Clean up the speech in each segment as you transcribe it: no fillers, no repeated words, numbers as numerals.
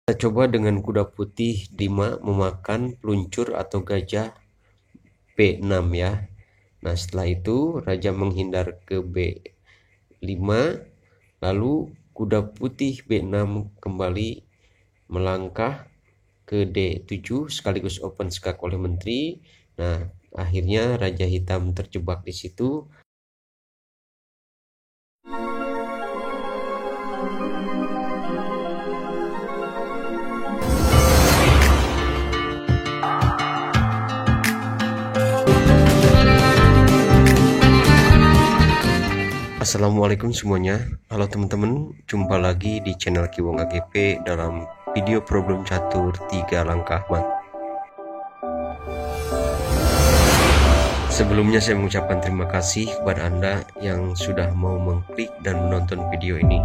Kita coba dengan kuda putih 5 memakan peluncur atau gajah B6 ya. Nah, setelah itu raja menghindar ke B5, lalu kuda putih B6 kembali melangkah ke D7 sekaligus open skak oleh menteri. Nah, akhirnya raja hitam terjebak di situ. Assalamualaikum semuanya. Halo teman-teman, jumpa lagi di channel Kiwong AGP dalam video problem catur 3 langkah mat. Sebelumnya saya mengucapkan terima kasih kepada Anda yang sudah mau mengklik dan menonton video ini.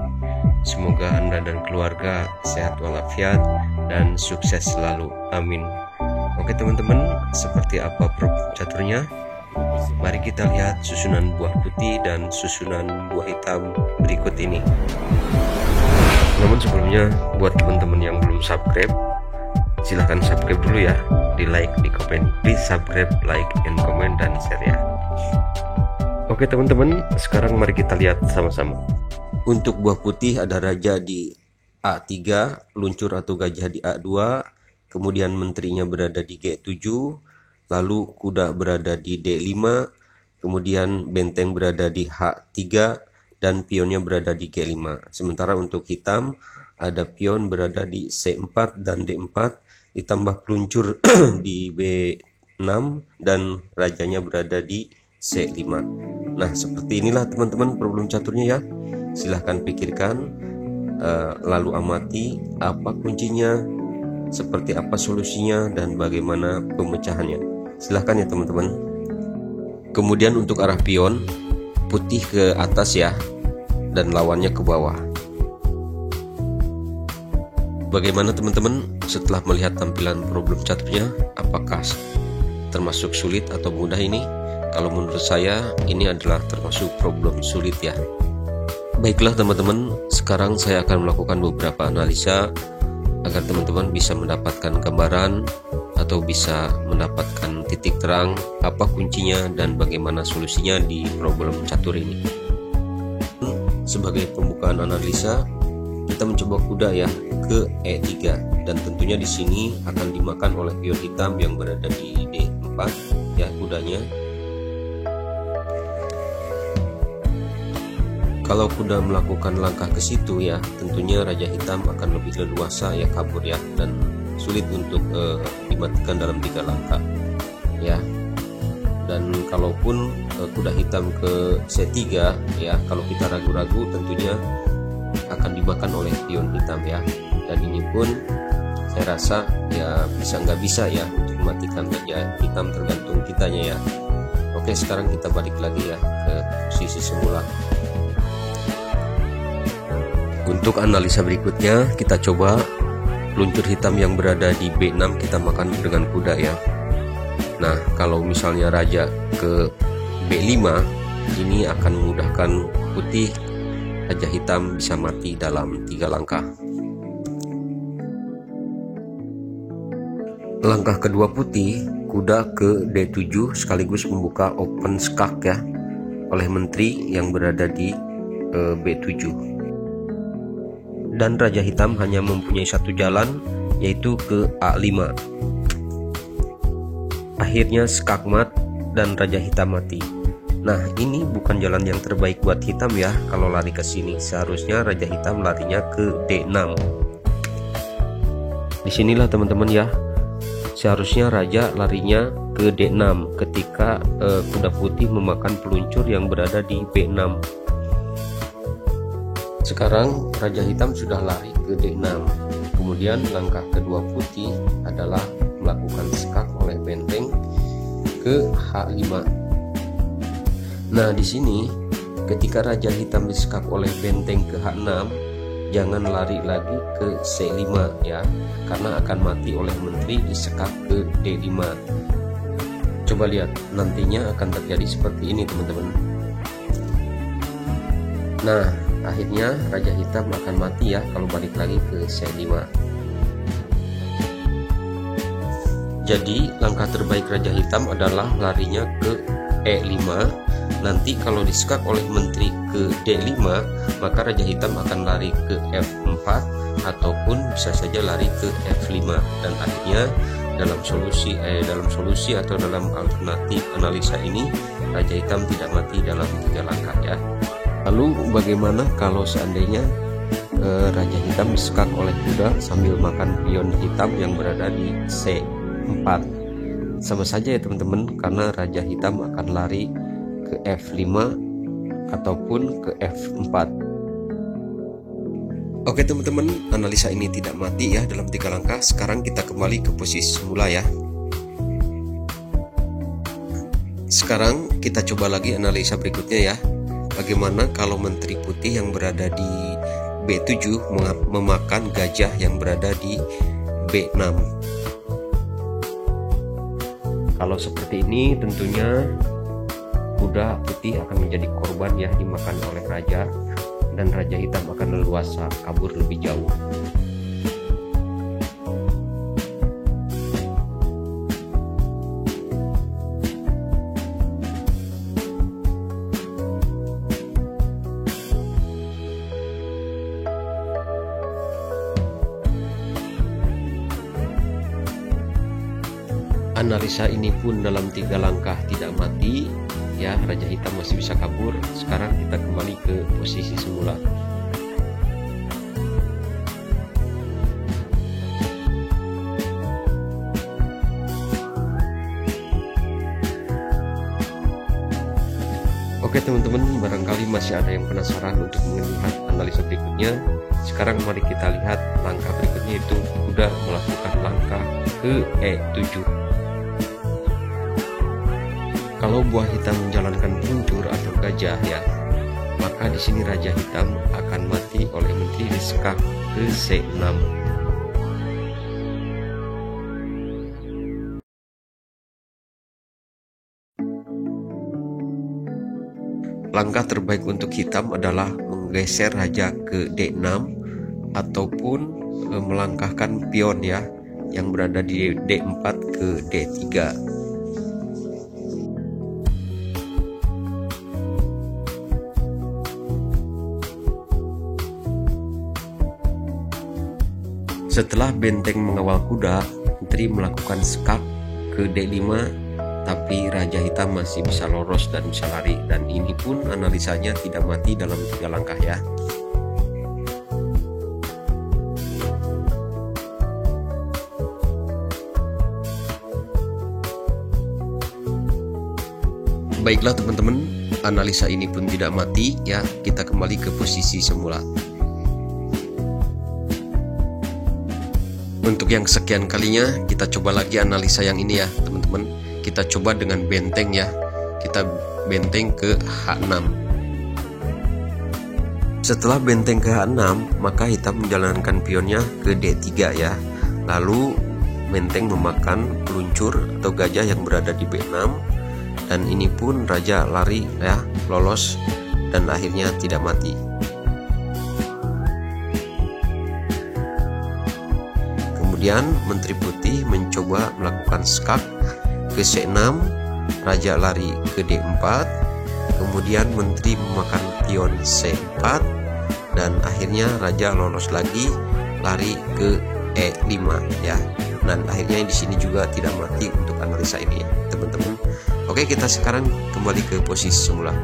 Semoga Anda dan keluarga sehat walafiat dan sukses selalu. Amin. Oke teman-teman, seperti apa problem caturnya? Mari kita lihat susunan buah putih dan susunan buah hitam berikut ini. Namun sebelumnya, buat teman-teman yang belum subscribe, silahkan subscribe dulu ya, di like, di komen. Please subscribe, like, and comment, dan share ya. Oke teman-teman, sekarang mari kita lihat sama-sama. Untuk buah putih ada raja di A3, peluncur atau gajah di A2, kemudian menterinya berada di G7, lalu kuda berada di D5, kemudian benteng berada di H3, dan pionnya berada di G5. Sementara untuk hitam, ada pion berada di C4 dan D4, ditambah peluncur di B6, dan rajanya berada di C5. Nah, seperti inilah teman-teman problem caturnya ya. Silahkan pikirkan, lalu amati apa kuncinya, seperti apa solusinya, dan bagaimana pemecahannya. Silahkan ya teman-teman. Kemudian untuk arah pion, putih ke atas ya, dan lawannya ke bawah. Bagaimana teman-teman setelah melihat tampilan problem caturnya? Apakah termasuk sulit atau mudah ini? Kalau menurut saya ini adalah termasuk problem sulit ya. Baiklah teman-teman, sekarang saya akan melakukan beberapa analisa agar teman-teman bisa mendapatkan gambaran atau bisa mendapatkan titik terang apa kuncinya dan bagaimana solusinya di problem catur ini. Sebagai pembukaan analisa, kita mencoba kuda ya ke E3, dan tentunya di sini akan dimakan oleh pion hitam yang berada di D4 ya kudanya. Kalau kuda melakukan langkah ke situ ya, tentunya raja hitam akan lebih leluasa ya kabur ya, dan sulit untuk dimatikan dalam 3 langkah ya. Dan kalaupun kuda hitam ke C3 ya, kalau kita ragu-ragu tentunya akan dimakan oleh pion hitam ya. Dan ini pun saya rasa ya bisa nggak bisa ya untuk mematikan raja hitam, tergantung kitanya ya. Oke, sekarang kita balik lagi ya ke posisi semula. Untuk analisa berikutnya, kita coba peluncur hitam yang berada di B6 kita makan dengan kuda ya. Nah, kalau misalnya raja ke B5, ini akan memudahkan putih raja hitam bisa mati dalam 3 langkah. Langkah kedua putih, kuda ke D7 sekaligus membuka open skak ya oleh menteri yang berada di B7. Dan raja hitam hanya mempunyai 1 jalan, yaitu ke A5. Akhirnya skak mat dan raja hitam mati. Nah, ini bukan jalan yang terbaik buat hitam ya. Kalau lari ke sini, seharusnya raja hitam larinya ke D6. Disinilah teman-teman ya, seharusnya raja larinya ke D6 ketika kuda putih memakan peluncur yang berada di B6. Sekarang raja hitam sudah lari ke D6. Kemudian langkah kedua putih adalah melakukan skak oleh benteng ke H5. Nah, di sini ketika raja hitam diskak oleh benteng ke H6, jangan lari lagi ke C5 ya, karena akan mati oleh menteri disekak ke D5. Coba lihat, nantinya akan terjadi seperti ini teman-teman. Nah, akhirnya raja hitam akan mati ya kalau balik lagi ke C5. Jadi langkah terbaik Raja Hitam adalah larinya ke E5. Nanti kalau disekak oleh menteri ke D5, maka Raja Hitam akan lari ke F4 ataupun bisa saja lari ke F5, dan akhirnya dalam solusi atau dalam alternatif analisa ini Raja Hitam tidak mati dalam 3 langkah ya. Lalu bagaimana kalau seandainya Raja Hitam disekak oleh kuda sambil makan pion hitam yang berada di C4? Sama saja ya teman-teman, karena Raja Hitam akan lari ke F5 ataupun ke F4. Oke teman-teman, analisa ini tidak mati ya dalam 3 langkah. Sekarang kita kembali ke posisi semula ya. Sekarang kita coba lagi analisa berikutnya ya. Bagaimana kalau menteri putih yang berada di B7 memakan gajah yang berada di B6? Kalau seperti ini tentunya kuda putih akan menjadi korban ya, dimakan oleh raja, dan Raja Hitam akan leluasa kabur lebih jauh. Analisa ini pun dalam 3 langkah tidak mati ya, Raja Hitam masih bisa kabur. Sekarang kita kembali ke posisi semula. Oke teman-teman, barangkali masih ada yang penasaran untuk melihat analisa berikutnya. Sekarang mari kita lihat langkah berikutnya, itu kuda melakukan langkah ke E7. Kalau buah hitam menjalankan peluncur atau gajah ya, maka di sini Raja Hitam akan mati oleh menteri disekak ke C6. Langkah terbaik untuk hitam adalah menggeser raja ke D6 ataupun melangkahkan pion ya yang berada di D4 ke D3. Setelah benteng mengawal kuda, menteri melakukan sekak ke D5, tapi Raja Hitam masih bisa lolos dan bisa lari, dan ini pun analisanya tidak mati dalam 3 langkah ya. Baiklah teman-teman, analisa ini pun tidak mati ya. Kita kembali ke posisi semula. Untuk yang sekian kalinya kita coba lagi analisa yang ini ya teman-teman. Kita coba dengan benteng ya. Kita benteng ke H6. Setelah benteng ke H6, maka hitam menjalankan pionnya ke D3 ya. Lalu benteng memakan peluncur atau gajah yang berada di B6, dan ini pun raja lari ya, lolos dan akhirnya tidak mati. Kemudian menteri putih mencoba melakukan skak ke C6, raja lari ke D4, kemudian menteri memakan pion C4, dan akhirnya raja lolos lagi lari ke E5 ya. Dan akhirnya di sini juga tidak mati untuk analisa ini ya teman-teman. Oke, kita sekarang kembali ke posisi semula.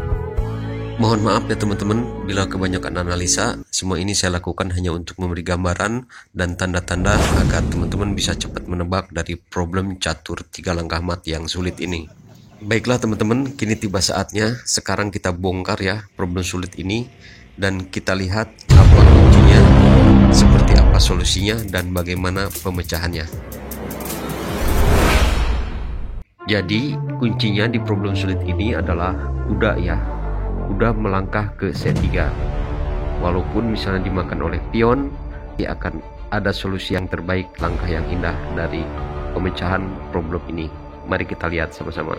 Mohon maaf ya teman-teman bila kebanyakan analisa. Semua ini saya lakukan hanya untuk memberi gambaran dan tanda-tanda agar teman-teman bisa cepat menebak dari problem catur 3 langkah mat yang sulit ini. Baiklah teman-teman, kini tiba saatnya sekarang kita bongkar ya problem sulit ini, dan kita lihat apa kuncinya, seperti apa solusinya, dan bagaimana pemecahannya. Jadi kuncinya di problem sulit ini adalah kuda ya. Kuda melangkah ke C3. Walaupun misalnya dimakan oleh pion, dia akan ada solusi yang terbaik, langkah yang indah dari pemecahan problem ini. Mari kita lihat sama-sama.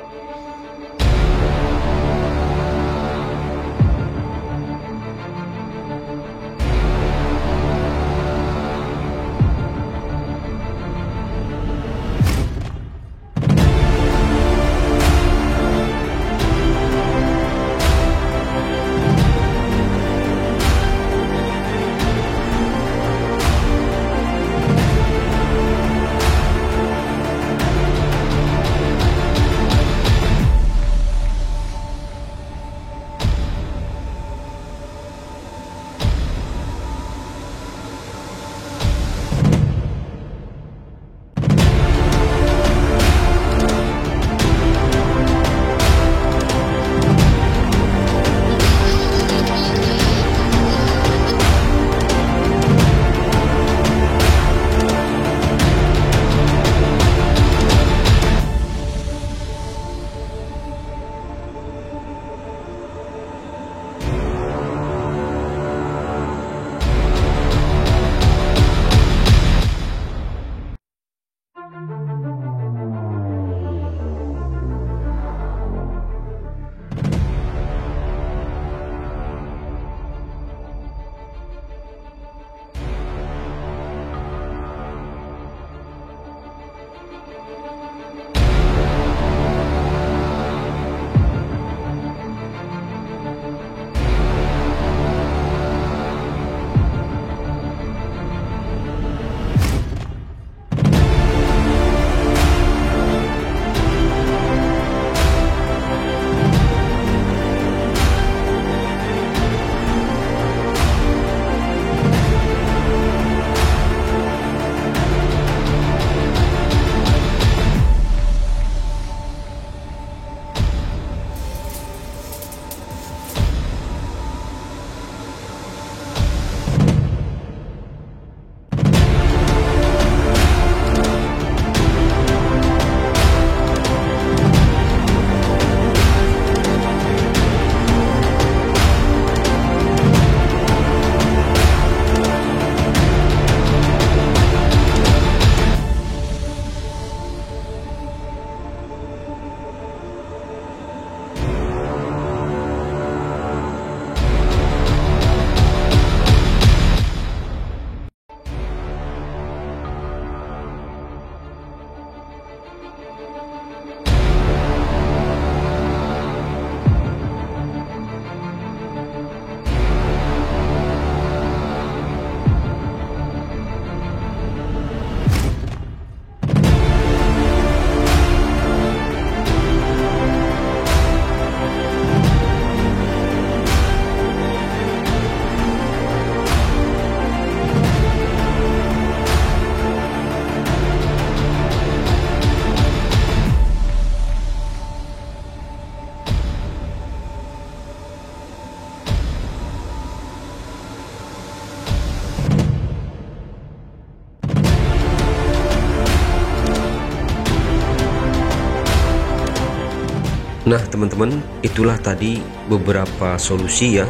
Nah teman-teman, itulah tadi beberapa solusi ya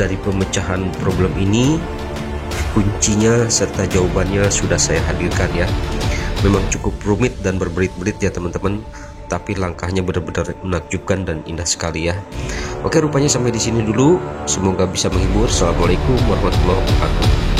dari pemecahan problem ini. Kuncinya serta jawabannya sudah saya hadirkan ya. Memang cukup rumit dan berbelit-belit ya teman-teman, tapi langkahnya benar-benar menakjubkan dan indah sekali ya. Oke, rupanya sampai di sini dulu. Semoga bisa menghibur. Assalamualaikum warahmatullahi wabarakatuh.